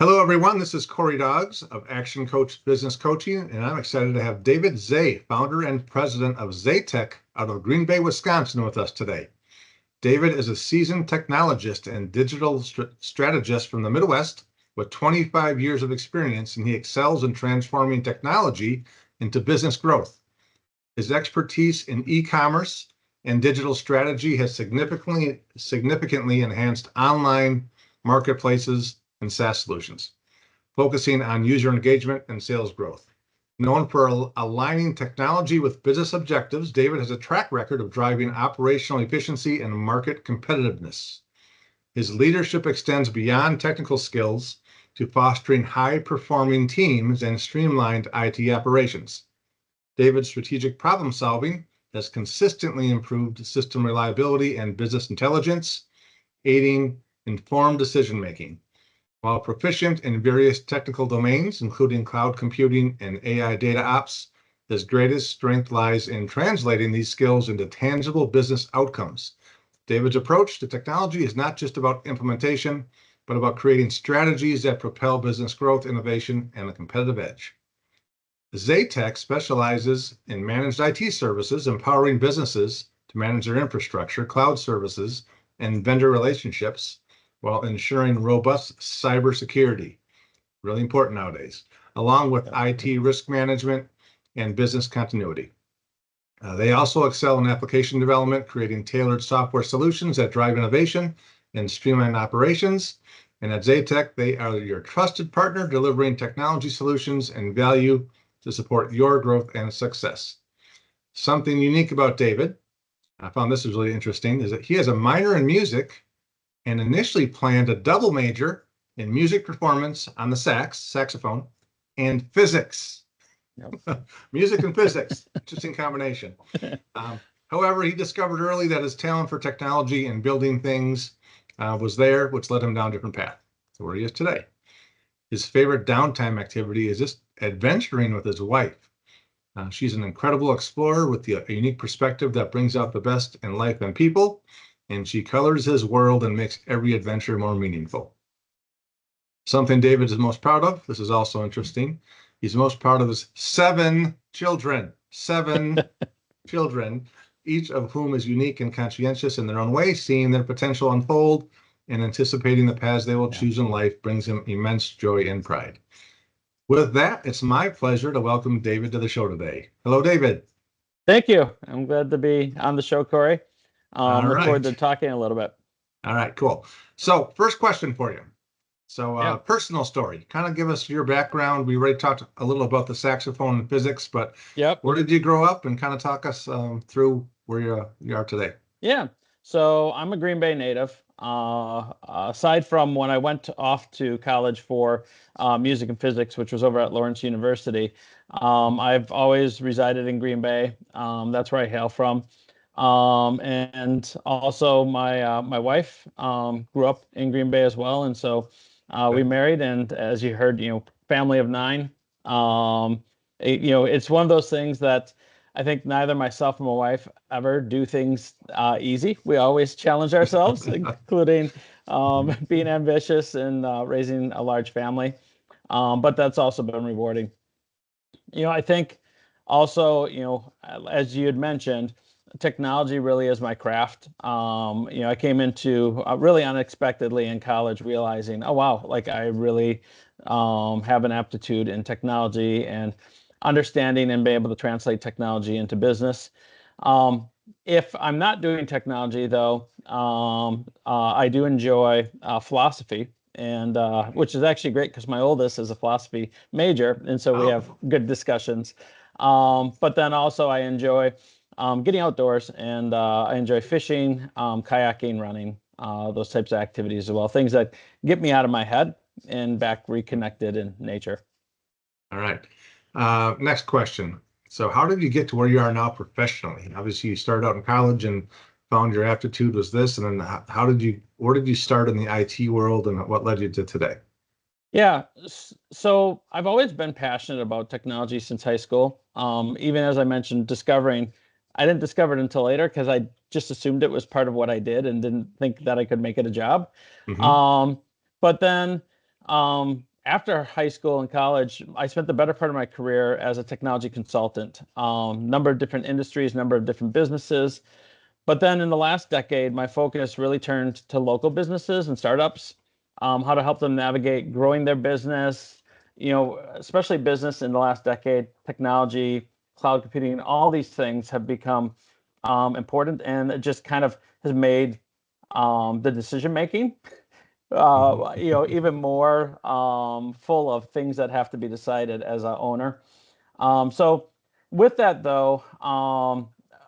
Hello, everyone. This is Corey Doggs of actionCOACH Business Coaching, and I'm excited to have David Zey, founder and president of Zeytech out of Green Bay, Wisconsin, with us today. David is a seasoned technologist and digital strategist from the Midwest with 25 years of experience, and he excels in transforming technology into business growth. His expertise in e-commerce and digital strategy has significantly enhanced online marketplaces and SaaS solutions, focusing on user engagement and sales growth. Known for aligning technology with business objectives, David has a track record of driving operational efficiency and market competitiveness. His leadership extends beyond technical skills to fostering high-performing teams and streamlined IT operations. David's strategic problem-solving has consistently improved system reliability and business intelligence, aiding informed decision-making. While proficient in various technical domains, including cloud computing and AI data ops, his greatest strength lies in translating these skills into tangible business outcomes. David's approach to technology is not just about implementation, but about creating strategies that propel business growth, innovation, and a competitive edge. Zeytech specializes in managed IT services, empowering businesses to manage their infrastructure, cloud services, and vendor relationships, while ensuring robust cybersecurity, really important nowadays, along with IT risk management and business continuity. They also excel in application development, creating tailored software solutions that drive innovation and streamline operations. And at Zeytech, they are your trusted partner, delivering technology solutions and value to support your growth and success. Something unique about David, I found this was really interesting, is that he has a minor in music and initially planned a double major in music performance on the saxophone, and physics. Yep. Music and physics, interesting combination. However, he discovered early that his talent for technology and building things was there, which led him down a different path to where he is today. His favorite downtime activity is just adventuring with his wife. She's an incredible explorer with a unique perspective that brings out the best in life and people, and she colors his world and makes every adventure more meaningful. Something David is most proud of, this is also interesting, he's most proud of his 7 children, each of whom is unique and conscientious in their own way, seeing their potential unfold and anticipating the paths they will choose in life brings him immense joy and pride. With that, it's my pleasure to welcome David to the show today. Hello, David. Thank you. I'm glad to be on the show, Corey. Look forward to talking a little bit. All right, cool. So first question for you. So personal story, kind of give us your background. We already talked a little about the saxophone and physics, but where did you grow up, and kind of talk us through where you are today? Yeah, so I'm a Green Bay native. Aside from when I went off to college for music and physics, which was over at Lawrence University, I've always resided in Green Bay. That's where I hail from. And also my wife grew up in Green Bay as well, and so we married, and as you heard, family of 9. It's one of those things that I think neither myself or my wife ever do things easy. We always challenge ourselves, including being ambitious and raising a large family. But that's also been rewarding. I think also, as you had mentioned, technology really is my craft. I came into really unexpectedly in college, realizing, oh wow, like I really have an aptitude in technology and understanding and being able to translate technology into business. If I'm not doing technology, though, I do enjoy philosophy, and which is actually great because my oldest is a philosophy major, and so we have good discussions. But then also I enjoy getting outdoors, and I enjoy fishing, kayaking, running, those types of activities as well. Things that get me out of my head and back reconnected in nature. All right. Next question. So how did you get to where you are now professionally? Obviously, you started out in college and found your aptitude was this, and then where did you start in the IT world, and what led you to today? Yeah, so I've always been passionate about technology since high school. Even as I mentioned, I didn't discover it until later because I just assumed it was part of what I did and didn't think that I could make it a job. But then after high school and college, I spent the better part of my career as a technology consultant, number of different industries, number of different businesses. But then in the last decade, my focus really turned to local businesses and startups, how to help them navigate growing their business, especially business in the last decade, technology, cloud computing, all these things have become important, and it just kind of has made the decision making even more full of things that have to be decided as an owner. So with that though,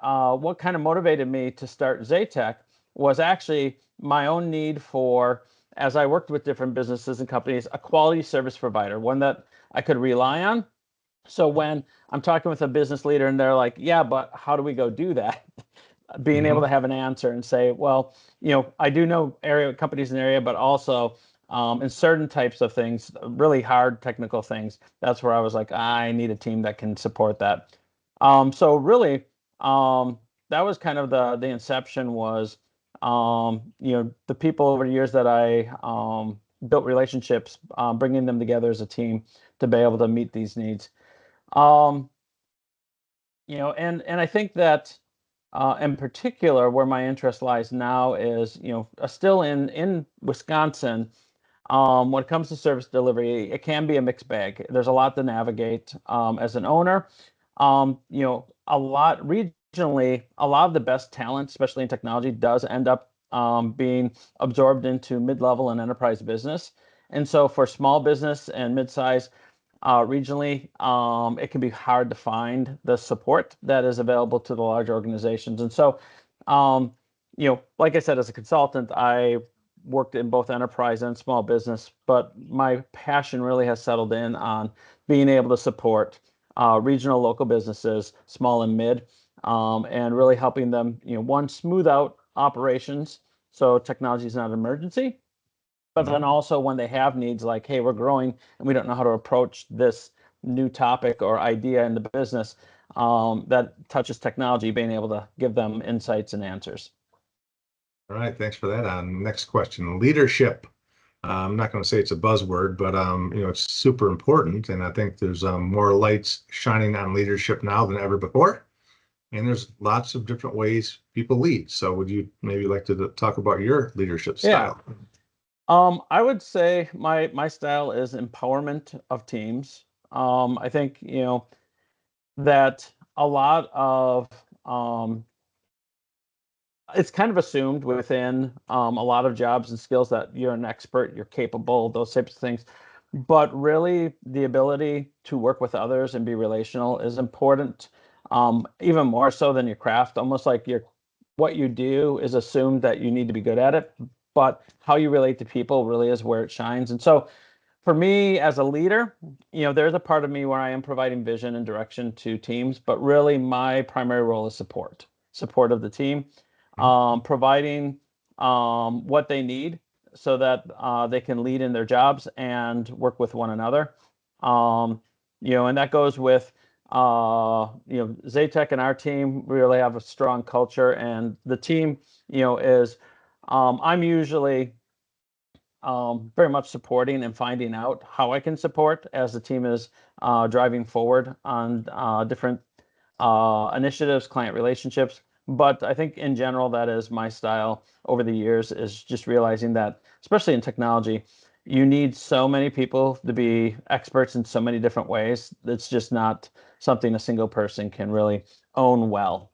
what kind of motivated me to start Zeytech was actually my own need for, as I worked with different businesses and companies, a quality service provider, one that I could rely on. So when I'm talking with a business leader and they're like, yeah, but how do we go do that? Being able to have an answer and say, well, I do know area companies in the area, but also in certain types of things, really hard technical things, that's where I was like, I need a team that can support that. So really, that was kind of the inception was, the people over the years that I built relationships, bringing them together as a team to be able to meet these needs. And I think that in particular, where my interest lies now is, still in Wisconsin. When it comes to service delivery, it can be a mixed bag. There's a lot to navigate as an owner. A lot regionally, a lot of the best talent, especially in technology, does end up being absorbed into mid-level and enterprise business. And so for small business and mid-size, regionally, it can be hard to find the support that is available to the large organizations. And so, like I said, as a consultant, I worked in both enterprise and small business, but my passion really has settled in on being able to support regional local businesses, small and mid, and really helping them, one, smooth out operations so technology is not an emergency. But then also when they have needs like, hey, we're growing and we don't know how to approach this new topic or idea in the business that touches technology, being able to give them insights and answers. All right, thanks for that. Next question, leadership. I'm not going to say it's a buzzword, but it's super important, and I think there's more lights shining on leadership now than ever before. And there's lots of different ways people lead. So would you maybe like to talk about your leadership style? Yeah. I would say my style is empowerment of teams. I think, that a lot of it's kind of assumed within a lot of jobs and skills that you're an expert, you're capable, those types of things. But really, the ability to work with others and be relational is important, even more so than your craft. Almost like what you do is assumed that you need to be good at it, but how you relate to people really is where it shines. And so, for me as a leader, there's a part of me where I am providing vision and direction to teams, but really my primary role is support of the team, providing what they need so that they can lead in their jobs and work with one another. And that goes with, Zeytech and our team really have a strong culture, and the team, is, I'm usually very much supporting and finding out how I can support as the team is driving forward on different initiatives, client relationships. But I think in general, that is my style over the years, is just realizing that, especially in technology, you need so many people to be experts in so many different ways. It's just not something a single person can really own well.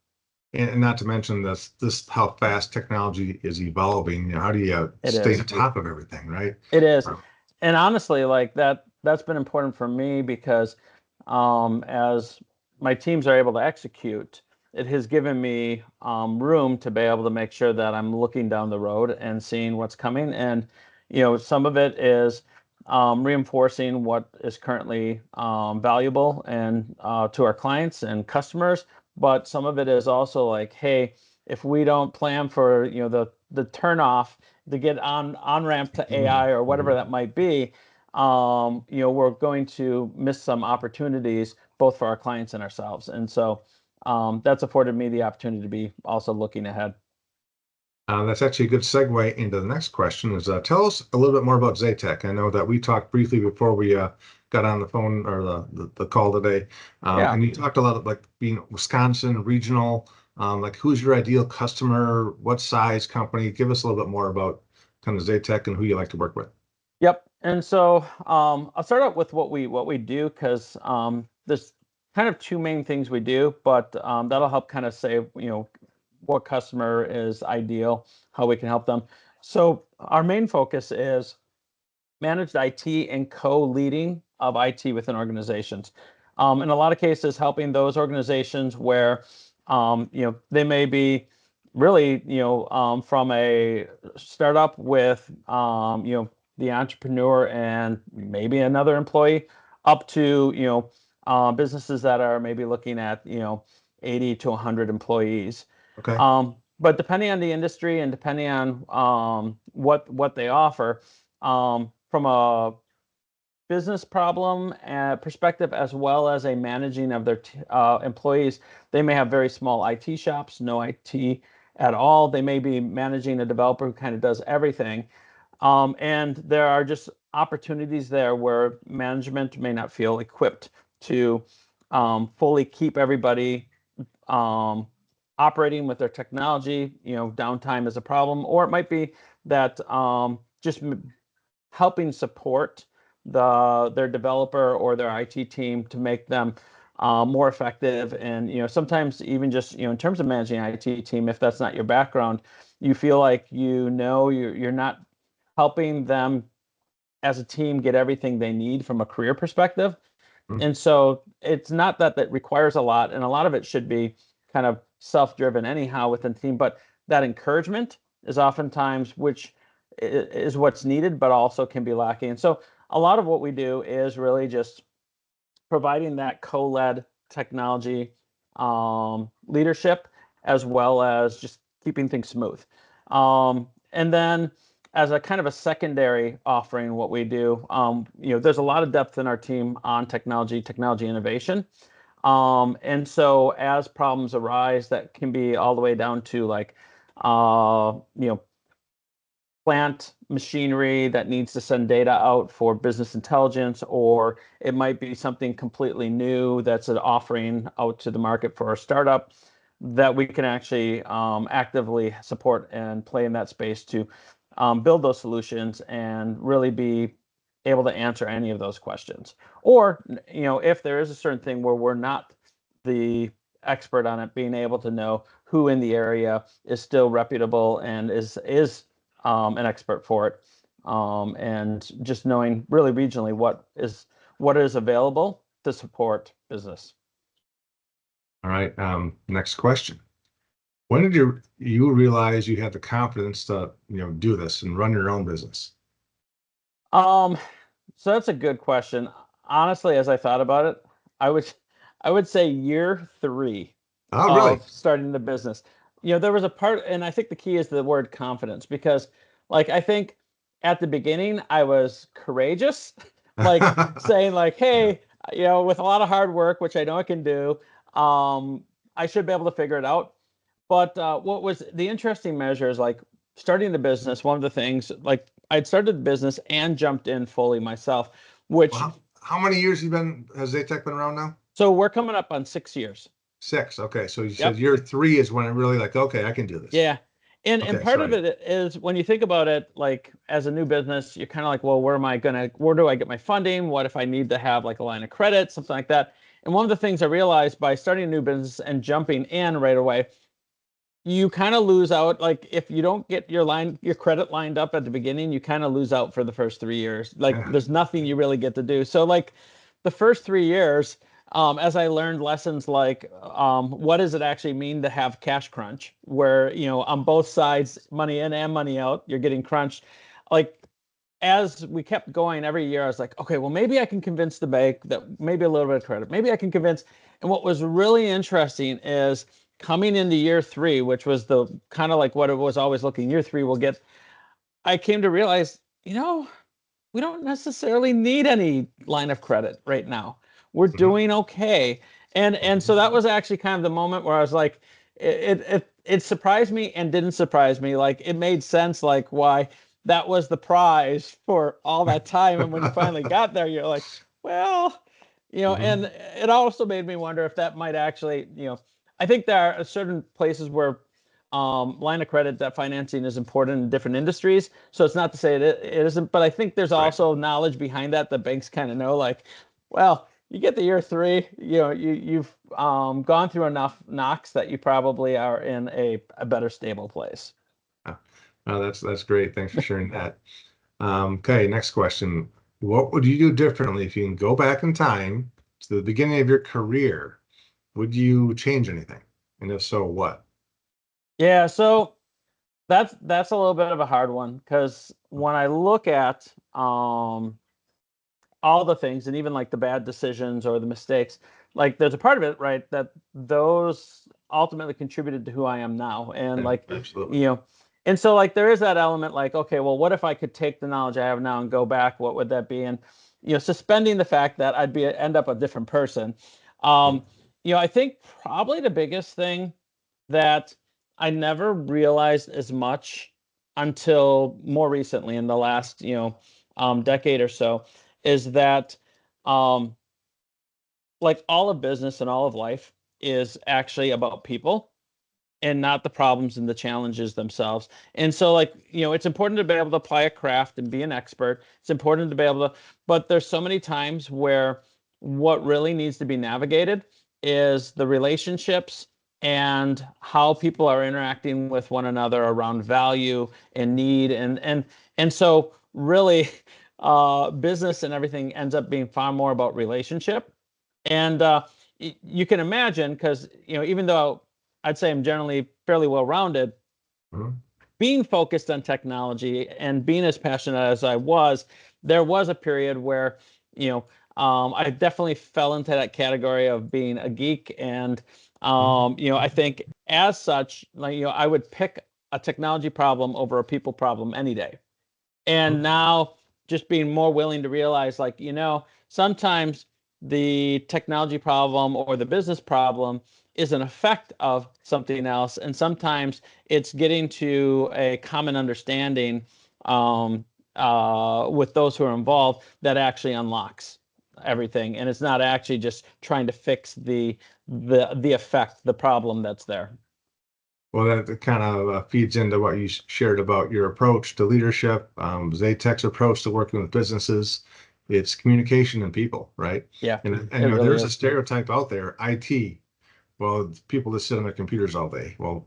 And not to mention this how fast technology is evolving. How do you It stay is. on top of everything, right? It is. And honestly, like that's been important for me because as my teams are able to execute, it has given me room to be able to make sure that I'm looking down the road and seeing what's coming. And, some of it is reinforcing what is currently valuable and to our clients and customers. But some of it is also like, hey, if we don't plan for, the turn off to get on ramp to AI or whatever that might be, we're going to miss some opportunities both for our clients and ourselves. And so that's afforded me the opportunity to be also looking ahead. That's actually a good segue into the next question is tell us a little bit more about Zeytech. I know that we talked briefly before we got on the phone or the call today. Yeah. And you talked a lot of like being Wisconsin regional, like who's your ideal customer, what size company? Give us a little bit more about kind of Zeytech and who you like to work with. Yep. And so I'll start out with what we do because there's kind of two main things we do, but that'll help kind of say, what customer is ideal, how we can help them. So our main focus is managed IT and co-leading of IT within organizations. In a lot of cases, helping those organizations where, they may be really, from a startup with, the entrepreneur and maybe another employee up to, businesses that are maybe looking at, 80 to 100 employees. Okay. But depending on the industry and depending on what they offer, from a business problem perspective, as well as a managing of their employees, they may have very small IT shops, no IT at all. They may be managing a developer who kind of does everything. And there are just opportunities there where management may not feel equipped to fully keep everybody operating with their technology. Downtime is a problem, or it might be that just helping support their developer or their IT team to make them more effective. And sometimes even just in terms of managing an IT team, if that's not your background, you feel like you're not helping them as a team get everything they need from a career perspective. Mm. And so it's not that requires a lot, and a lot of it should be kind of self-driven anyhow within the team, but that encouragement is oftentimes which is what's needed, but also can be lacking. And so a lot of what we do is really just providing that co-led technology leadership, as well as just keeping things smooth. And then as a kind of a secondary offering, what we do, there's a lot of depth in our team on technology innovation. And so as problems arise, that can be all the way down to like, plant machinery that needs to send data out for business intelligence, or it might be something completely new that's an offering out to the market for a startup that we can actually actively support and play in that space to build those solutions and really be able to answer any of those questions. Or, if there is a certain thing where we're not the expert on it, being able to know who in the area is still reputable and is an expert for it, and just knowing really regionally what is available to support business. All right. Next question. When did you realize you had the confidence to do this and run your own business? So that's a good question. Honestly, as I thought about it, I would say year 3 Oh, really? of starting the business. There was a part, and I think the key is the word confidence, because like I think at the beginning I was courageous, like saying like, Yeah. hey, with a lot of hard work, which I know I can do, I should be able to figure it out. But what was the interesting measure is like starting the business. One of the things, like I'd started the business and jumped in fully myself, which Well, how many years has Zeytech been around now? so we're coming up on 6 years. 6. Okay. So you said Yep. year 3 is when it really like, okay, I can do this. Yeah. And Okay. part of Sorry. it is when you think about it, like as a new business, you're kind of like, well, where do I get my funding? What if I need to have like a line of credit, something like that? And one of the things I realized by starting a new business and jumping in right away, you kind of lose out. Like if you don't get your credit lined up at the beginning, you kind of lose out for the first 3 years. Like Yeah. there's nothing you really get to do. So like the first 3 years, as I learned lessons like what does it actually mean to have cash crunch, where on both sides, money in and money out, you're getting crunched. Like as we kept going every year, I was like, okay, well maybe I can convince the bank that maybe a little bit of credit, maybe I can convince. And what was really interesting is coming into year 3, which was the kind of like what it was always looking. Year 3 will get. I came to realize, we don't necessarily need any line of credit right now. We're Mhm. doing okay. And so that was actually kind of the moment where I was like, it surprised me and didn't surprise me. Like it made sense, like why that was the prize for all that time. And when you finally got there, you're like, well, and it also made me wonder if that might actually, I think there are certain places where line of credit, debt financing is important in different industries. So it's not to say it isn't, but I think there's also knowledge behind that. The banks kind of know, like, well, you get to year 3, you've gone through enough knocks that you probably are in a better stable place. Oh, that's great. Thanks for sharing that. Okay, next question. What would you do differently if you can go back in time to the beginning of your career? Would you change anything? And if so, what? Yeah, so that's a little bit of a hard one, because when I look at all the things, and even like the bad decisions or the mistakes, like there's a part of it, right, that those ultimately contributed to who I am now. And like, absolutely. And so like there is that element, like, okay, well, what if I could take the knowledge I have now and go back? What would that be? And suspending the fact that I'd end up a different person. I think probably the biggest thing that I never realized as much until more recently, in the last decade or so, is that like all of business and all of life is actually about people and not the problems and the challenges themselves. And so like, it's important to be able to apply a craft and be an expert. It's important to be able to, but there's so many times where what really needs to be navigated is the relationships and how people are interacting with one another around value and need. And so really business and everything ends up being far more about relationship. And you can imagine, because even though I'd say I'm generally fairly well-rounded, being focused on technology and being as passionate as I was, there was a period where I definitely fell into that category of being a geek. And I think as such, like I would pick a technology problem over a people problem any day. And now just being more willing to realize, like, sometimes the technology problem or the business problem is an effect of something else. And sometimes it's getting to a common understanding with those who are involved that actually unlocks everything. And it's not actually just trying to fix the effect, the problem that's there. Well, that kind of feeds into what you shared about your approach to leadership, Zeytech's approach to working with businesses. It's communication and people, right? Yeah, and really there's is. a stereotype out there, IT. Well, people that sit on their computers all day. Well,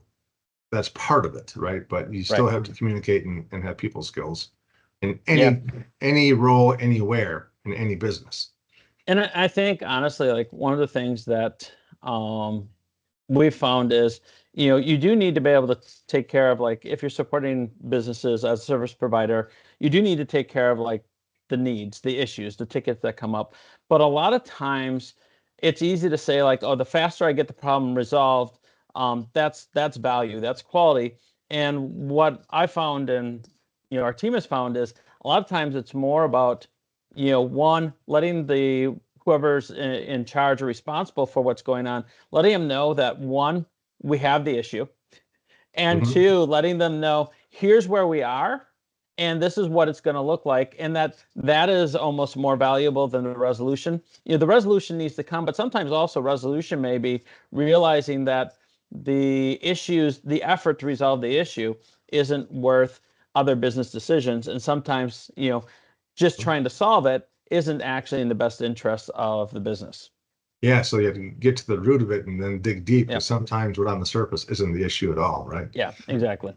that's part of it, right? But you still have to communicate and have people skills in any role, anywhere, in any business. And I think honestly, like one of the things that we've found is, you do need to be able to take care of, like, if you're supporting businesses as a service provider, you do need to take care of like the needs, the issues, the tickets that come up. But a lot of times it's easy to say, like, oh, the faster I get the problem resolved, that's value, that's quality. And what I found, and our team has found, is a lot of times it's more about, one, letting the whoever's in charge or responsible for what's going on, letting them know that, one, we have the issue, and two, letting them know here's where we are and this is what it's going to look like. And that is almost more valuable than the resolution. The resolution needs to come, but sometimes also resolution may be realizing that the issues, the effort to resolve the issue isn't worth other business decisions. And sometimes, just trying to solve it isn't actually in the best interest of the business. Yeah, so you have to get to the root of it and then dig deep, because sometimes what on the surface isn't the issue at all, right? Yeah, exactly.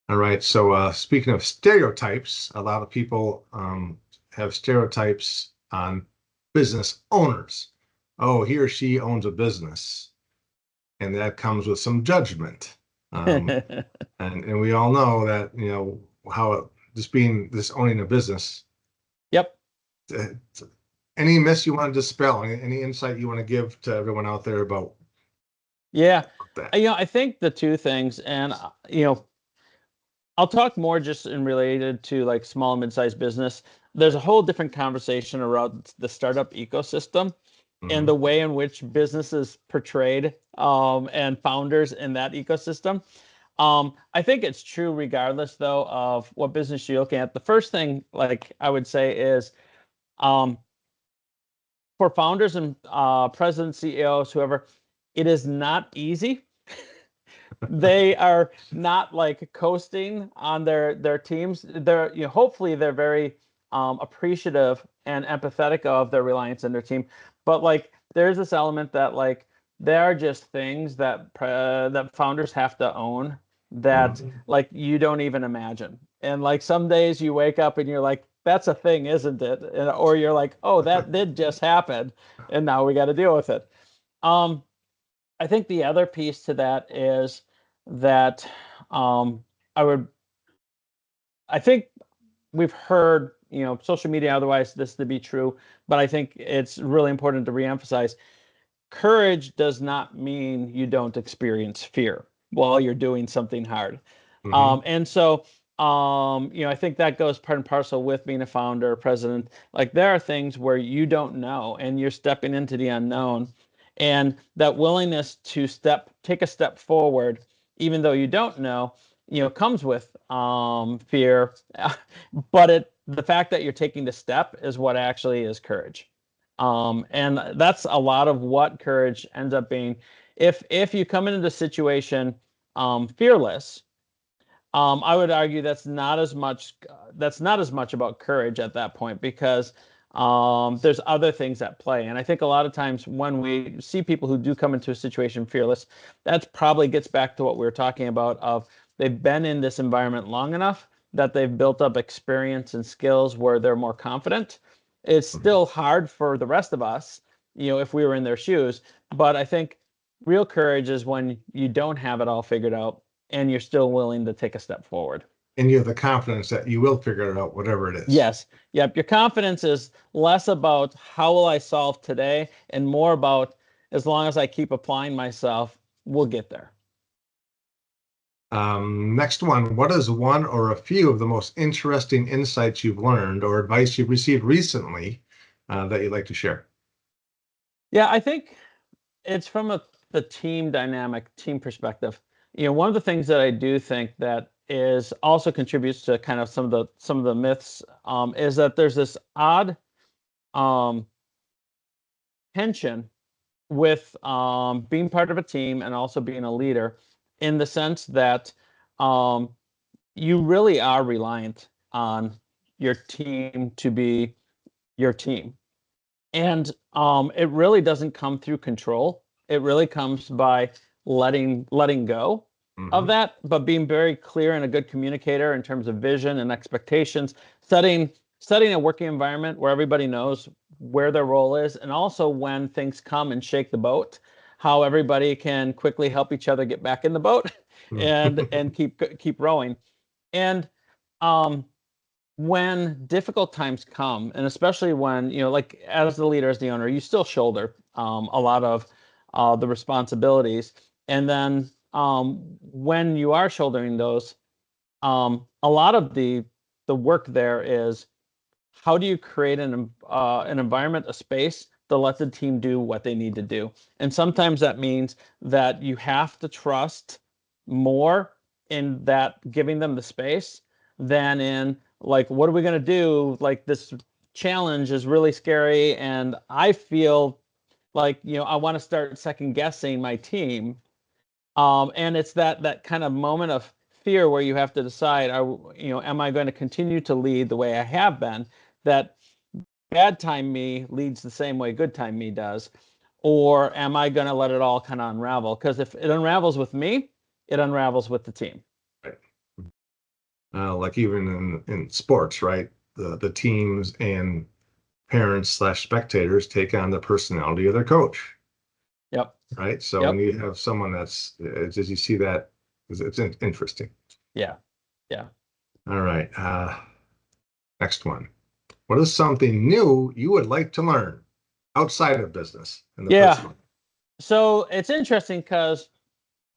All right, so speaking of stereotypes, a lot of people have stereotypes on business owners. Oh, he or she owns a business, and that comes with some judgment. And we all know that, how this owning a business. Yep. Any myths you want to dispel? Any insight you want to give to everyone out there about? Yeah, that? I think the two things, and I'll talk more just in related to like small and mid-sized business. There's a whole different conversation around the startup ecosystem. and the way in which business is portrayed, and founders in that ecosystem. I think it's true regardless, though, of what business you're looking at. The first thing, like I would say, is for founders and presidents, CEOs, whoever, it is not easy. They are not like coasting on their teams. They're, hopefully they're very appreciative and empathetic of their reliance on their team. But like there's this element that like there are just things that that founders have to own that like you don't even imagine. And like some days you wake up and you're like, that's a thing, isn't it? Or you're like, oh, that did just happen, and now we got to deal with it. I think the other piece to that is that I think we've heard, social media, otherwise this to be true, but I think it's really important to reemphasize courage does not mean you don't experience fear while you're doing something hard. And so, I think that goes part and parcel with being a founder or president. Like there are things where you don't know and you're stepping into the unknown, and that willingness to take a step forward, even though you don't know, comes with fear. But the fact that you're taking the step is what actually is courage. And that's a lot of what courage ends up being. If you come into the situation fearless, I would argue that's not as much about courage at that point, because there's other things at play. And I think a lot of times when we see people who do come into a situation fearless, that probably gets back to what we were talking about of they've been in this environment long enough that they've built up experience and skills where they're more confident. It's still hard for the rest of us, if we were in their shoes. But I think real courage is when you don't have it all figured out and you're still willing to take a step forward. And you have the confidence that you will figure it out, whatever it is. Yes. Yep. Your confidence is less about how will I solve today and more about as long as I keep applying myself, we'll get there. Next one, what is one or a few of the most interesting insights you've learned or advice you've received recently that you'd like to share? Yeah, I think it's from the team dynamic, team perspective. One of the things that I do think that is also contributes to kind of some of the myths is that there's this odd tension with being part of a team and also being a leader, in the sense that you really are reliant on your team to be your team. And it really doesn't come through control. It really comes by letting go of that, but being very clear and a good communicator in terms of vision and expectations, setting a working environment where everybody knows where their role is, and also when things come and shake the boat, how everybody can quickly help each other get back in the boat and keep rowing. And when difficult times come, and especially when, like as the leader, as the owner, you still shoulder a lot of the responsibilities. And then when you are shouldering those, a lot of the work there is how do you create an environment, a space to let the team do what they need to do. And sometimes that means that you have to trust more in that giving them the space than in like, what are we going to do? Like this challenge is really scary. And I feel like, I want to start second guessing my team. And it's that kind of moment of fear where you have to decide, am I going to continue to lead the way I have been? That bad time me leads the same way good time me does, or am I going to let it all kind of unravel? Because if it unravels with me, it unravels with the team. Right. Like even in sports, right? The teams and parents/spectators take on the personality of their coach. Yep. Right. So when you have someone as you see that, it's interesting. Yeah. All right. Next one. What is something new you would like to learn outside of business? So it's interesting because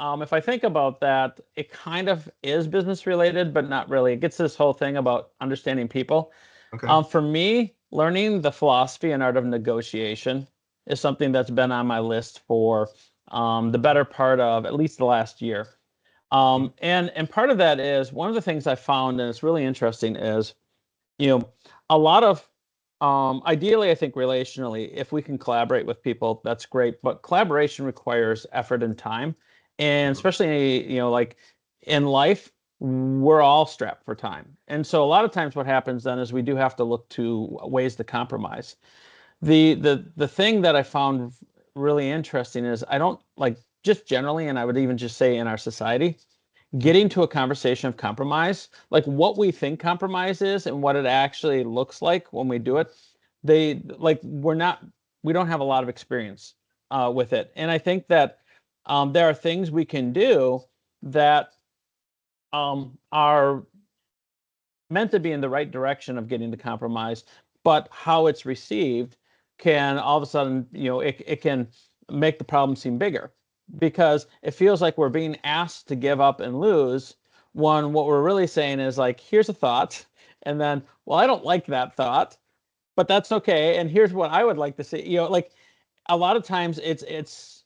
if I think about that, it kind of is business related, but not really. It gets this whole thing about understanding people. Okay. For me, learning the philosophy and art of negotiation is something that's been on my list for the better part of at least the last year. And part of that is one of the things I found, and it's really interesting, is, a lot of ideally, I think relationally, if we can collaborate with people, that's great. But collaboration requires effort and time, and especially like in life, we're all strapped for time. And so a lot of times, what happens then is we do have to look to ways to compromise. The thing that I found really interesting is I don't like just generally, and I would even just say in our society, getting to a conversation of compromise, like what we think compromise is and what it actually looks like when we do it. We don't have a lot of experience with it. And I think that there are things we can do that are meant to be in the right direction of getting to compromise, but how it's received can all of a sudden, it can make the problem seem bigger, because it feels like we're being asked to give up and lose, when what we're really saying is like, here's a thought, and then, well, I don't like that thought, but that's okay, and here's what I would like to see. Like a lot of times it's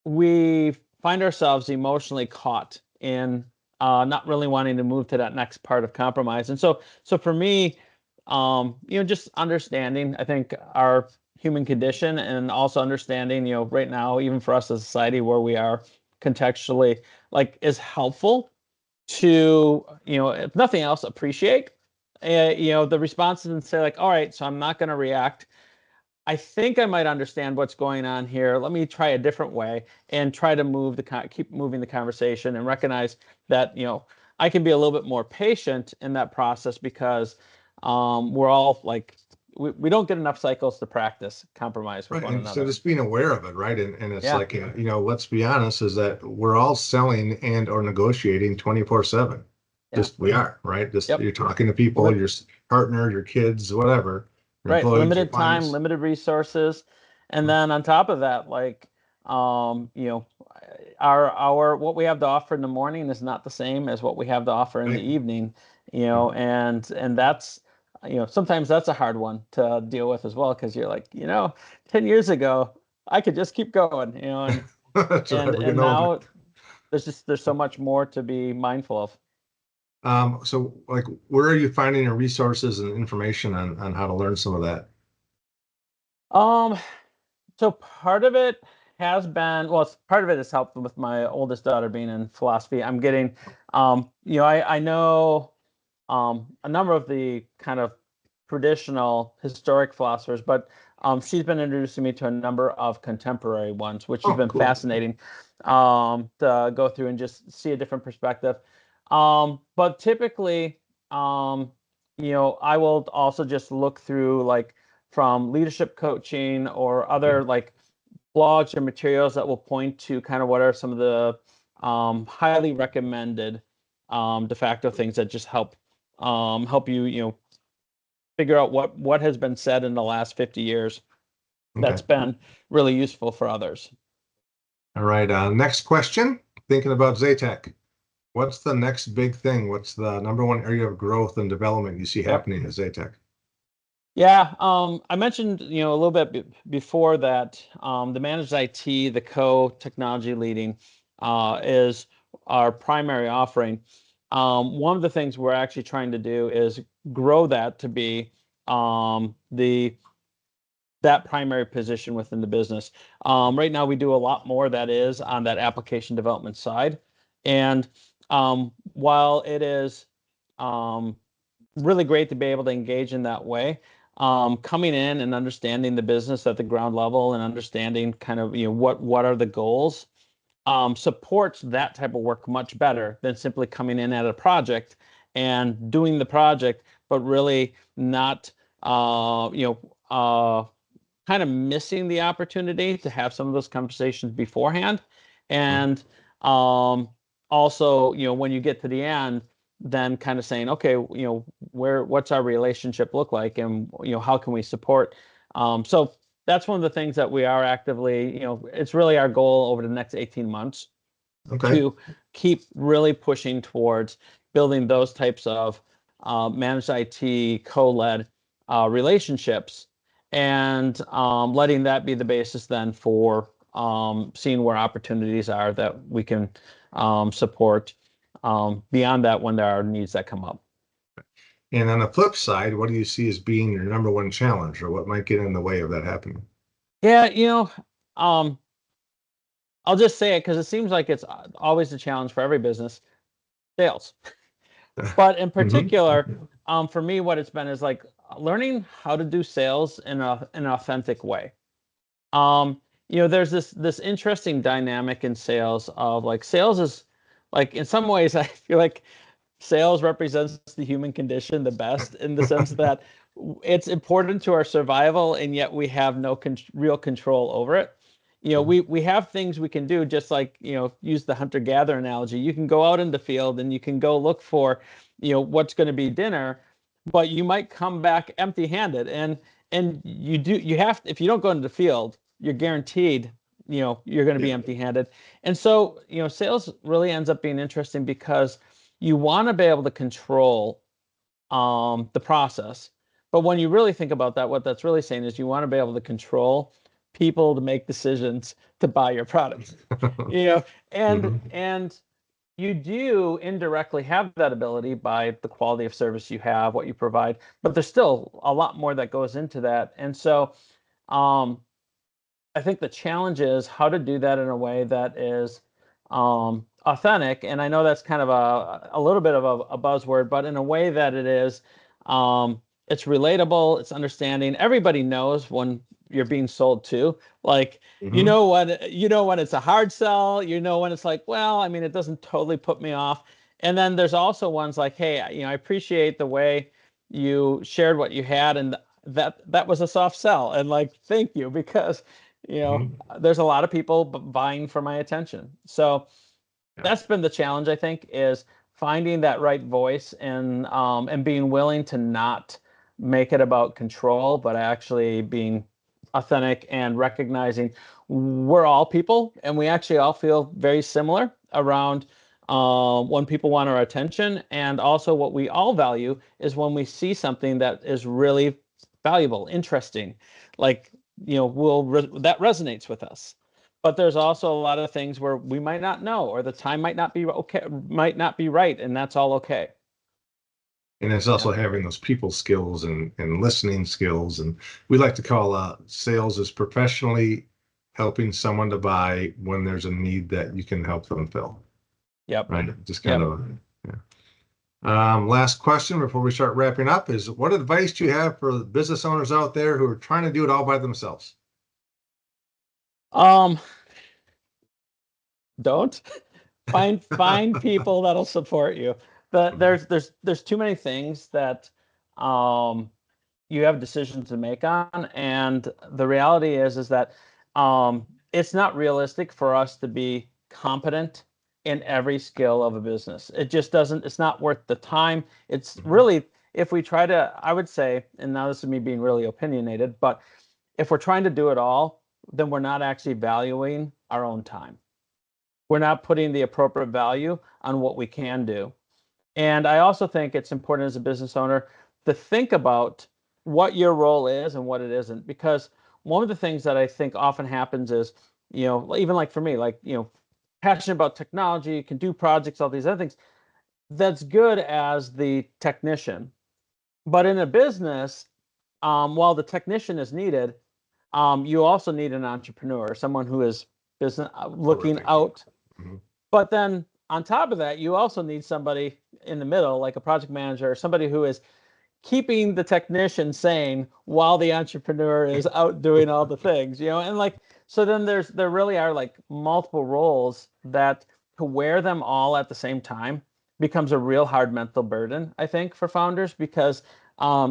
we find ourselves emotionally caught in not really wanting to move to that next part of compromise. And so for me, just understanding, I think, our human condition, and also understanding, right now, even for us as a society where we are contextually, like, is helpful to, if nothing else, appreciate, the responses, and say like, all right, so I'm not going to react. I think I might understand what's going on here. Let me try a different way and try to keep moving the conversation, and recognize that, I can be a little bit more patient in that process, because we're all like, we don't get enough cycles to practice compromise with one And so another. just being aware of it, right? And it's Yeah. like, let's be honest, is that we're all selling and or negotiating 24/7. Yeah. Just we are, right? Just Yep. you're talking to people, your partner, your kids, whatever, your Right. employees, your Limited time, clients. limited resources. And then on top of that, like, our what we have to offer in the morning is not the same as what we have to offer in the Right. evening, and that's, sometimes that's a hard one to deal with as well, because you're like, 10 years ago, I could just keep going, and That's right. We're getting older. now there's so much more to be mindful of. So like, where are you finding your resources and information on how to learn some of that? So part of it has been, well, part of it has helped with my oldest daughter being in philosophy. I'm getting, I know a number of the kind of traditional historic philosophers, but she's been introducing me to a number of contemporary ones, which has been Cool. fascinating to go through and just see a different perspective. But typically, I will also just look through, like, from leadership coaching or other like blogs or materials that will point to kind of what are some of the highly recommended de facto things that just help you, figure out what has been said in the last 50 years that's Okay. been really useful for others. All right. Next question. Thinking about Zeytech. What's the next big thing? What's the number one area of growth and development you see happening at Zeytech? Yeah, I mentioned, a little bit before that, the managed IT, the technology leading, is our primary offering. One of the things we're actually trying to do is grow that to be that primary position within the business. Right now, we do a lot more that is on that application development side, and while it is really great to be able to engage in that way, coming in and understanding the business at the ground level and understanding kind of, what are the goals, supports that type of work much better than simply coming in at a project and doing the project, but really not, kind of missing the opportunity to have some of those conversations beforehand. And also, when you get to the end, then kind of saying, okay, what's our relationship look like, and how can we support? So that's one of the things that we are actively, it's really our goal over the next 18 months to keep really pushing towards building those types of managed IT co-led relationships. and letting that be the basis then for seeing where opportunities are that we can support beyond that when there are needs that come up. And on the flip side, what do you see as being your number one challenge, or what might get in the way of that happening? Yeah, I'll just say it because it seems like it's always a challenge for every business: sales. But in particular, for me, what it's been is like learning how to do sales in an authentic way. There's this interesting dynamic in sales of like sales is like in some ways I feel like sales represents the human condition the best in the sense that it's important to our survival, and yet we have no real control over it. We have things we can do, just like, use the hunter-gatherer analogy. You can go out in the field and you can go look for, what's going to be dinner, but you might come back empty-handed. And you have, if you don't go into the field, you're guaranteed, you're going to be empty-handed. And so, sales really ends up being interesting because you want to be able to control the process. But when you really think about that, what that's really saying is you want to be able to control people to make decisions to buy your products. And you do indirectly have that ability by the quality of service you have, what you provide, but there's still a lot more that goes into that. And so I think the challenge is how to do that in a way that is authentic. And I know that's kind of a little bit of a buzzword, but in a way that it is, it's relatable, it's understanding. Everybody knows when you're being sold to, like, when it's a hard sell, when it's like, well, I mean, it doesn't totally put me off. And then there's also ones like, hey, I appreciate the way you shared what you had, and that was a soft sell, and like, thank you, because there's a lot of people vying for my attention. So that's been the challenge, I think, is finding that right voice and being willing to not make it about control, but actually being authentic and recognizing we're all people and we actually all feel very similar around when people want our attention. And also what we all value is when we see something that is really valuable, interesting, like, that resonates with us. But there's also a lot of things where we might not know, or the time might not be okay, might not be right, and that's all okay. And it's also having those people skills and listening skills. And we like to call sales as professionally helping someone to buy when there's a need that you can help them fill. Yep. Right. Just kind of, yeah. Last question before we start wrapping up is, what advice do you have for business owners out there who are trying to do it all by themselves? Don't find people that'll support you. But there's too many things that you have decisions to make on, and the reality is that it's not realistic for us to be competent in every skill of a business. It just doesn't. It's not worth the time. It's really, if we try to, I would say, and now this is me being really opinionated, but if we're trying to do it all, then we're not actually valuing our own time. We're not putting the appropriate value on what we can do. And I also think it's important as a business owner to think about what your role is and what it isn't. Because one of the things that I think often happens is, even like for me, like, passionate about technology, can do projects, all these other things. That's good as the technician. But in a business, while the technician is needed, you also need an entrepreneur, someone who is business looking out. But then on top of that, you also need somebody in the middle, like a project manager, or somebody who is keeping the technician sane while the entrepreneur is out doing all the things, and like, so then there really are like multiple roles that to wear them all at the same time becomes a real hard mental burden, I think, for founders, because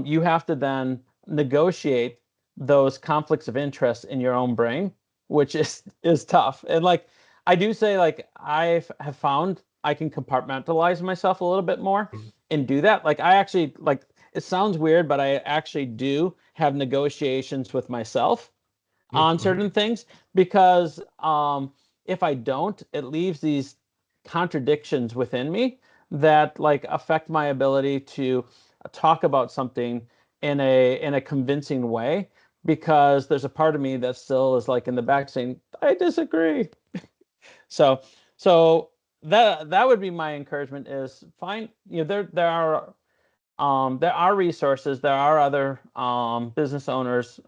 you have to then negotiate those conflicts of interest in your own brain, which is tough. And like, I do say, like, I have found I can compartmentalize myself a little bit more and do that. Like, I actually, like, it sounds weird, but I actually do have negotiations with myself on certain things, because if I don't, it leaves these contradictions within me that like affect my ability to talk about something in a convincing way. because there's a part of me that still is like in the back saying, I disagree. So, so that would be my encouragement is find, there are resources, there are other business owners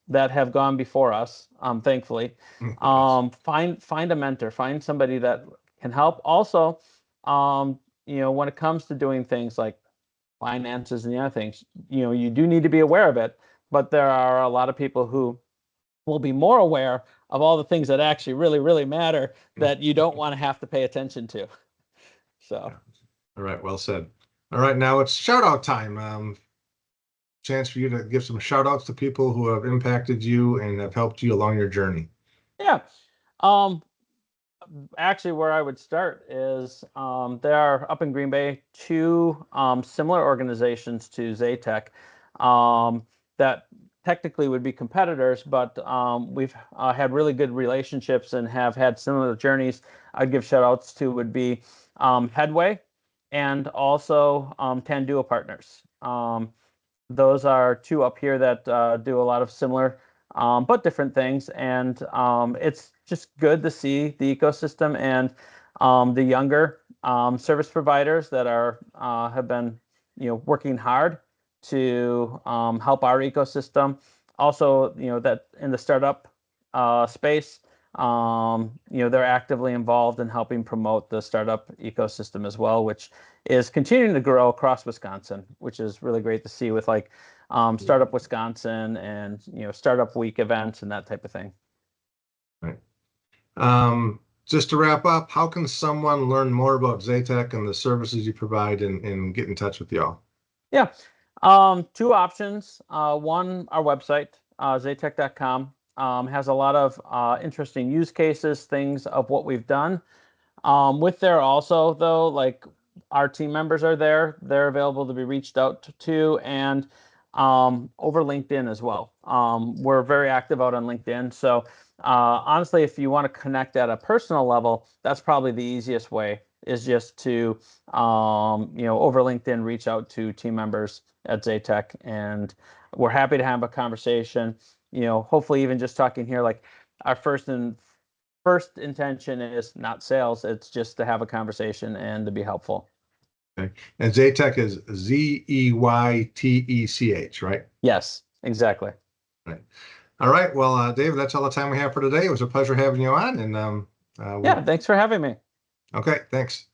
that have gone before us, thankfully. Yes. Find a mentor, find somebody that can help. Also, when it comes to doing things like finances and the other things, you do need to be aware of it, but there are a lot of people who will be more aware of all the things that actually really, really matter that you don't want to have to pay attention to. So, Yeah. All right, well said. All right, now it's shout out time. Chance for you to give some shout outs to people who have impacted you and have helped you along your journey. yeah. Um, Actually, where I would start is there are up in Green Bay two similar organizations to Zeytech that technically would be competitors, but we've had really good relationships and have had similar journeys. I'd give shout outs to would be Headway and also Tanduo Partners. Those are two up here that do a lot of similar but different things. And it's just good to see the ecosystem and the younger service providers that are have been working hard to help our ecosystem. Also, that in the startup space, they're actively involved in helping promote the startup ecosystem as well, which is continuing to grow across Wisconsin, which is really great to see with like Startup Wisconsin and Startup Week events and that type of thing. Right. Just to wrap up, how can someone learn more about Zeytech and the services you provide and get in touch with y'all? Yeah, two options. One, our website, zaytech.com, has a lot of interesting use cases, things of what we've done. With there also, though, like our team members are there. They're available to be reached out to, and over LinkedIn as well. We're very active out on LinkedIn. So honestly, if you want to connect at a personal level, that's probably the easiest way is just to, over LinkedIn, reach out to team members at Zeytech, and we're happy to have a conversation. Hopefully even just talking here, like our first intention is not sales. It's just to have a conversation and to be helpful. Okay. And Zeytech is Zeytech, right? Yes, exactly. Right. All right. Well, David, that's all the time we have for today. It was a pleasure having you on. And Yeah, thanks for having me. okay, thanks.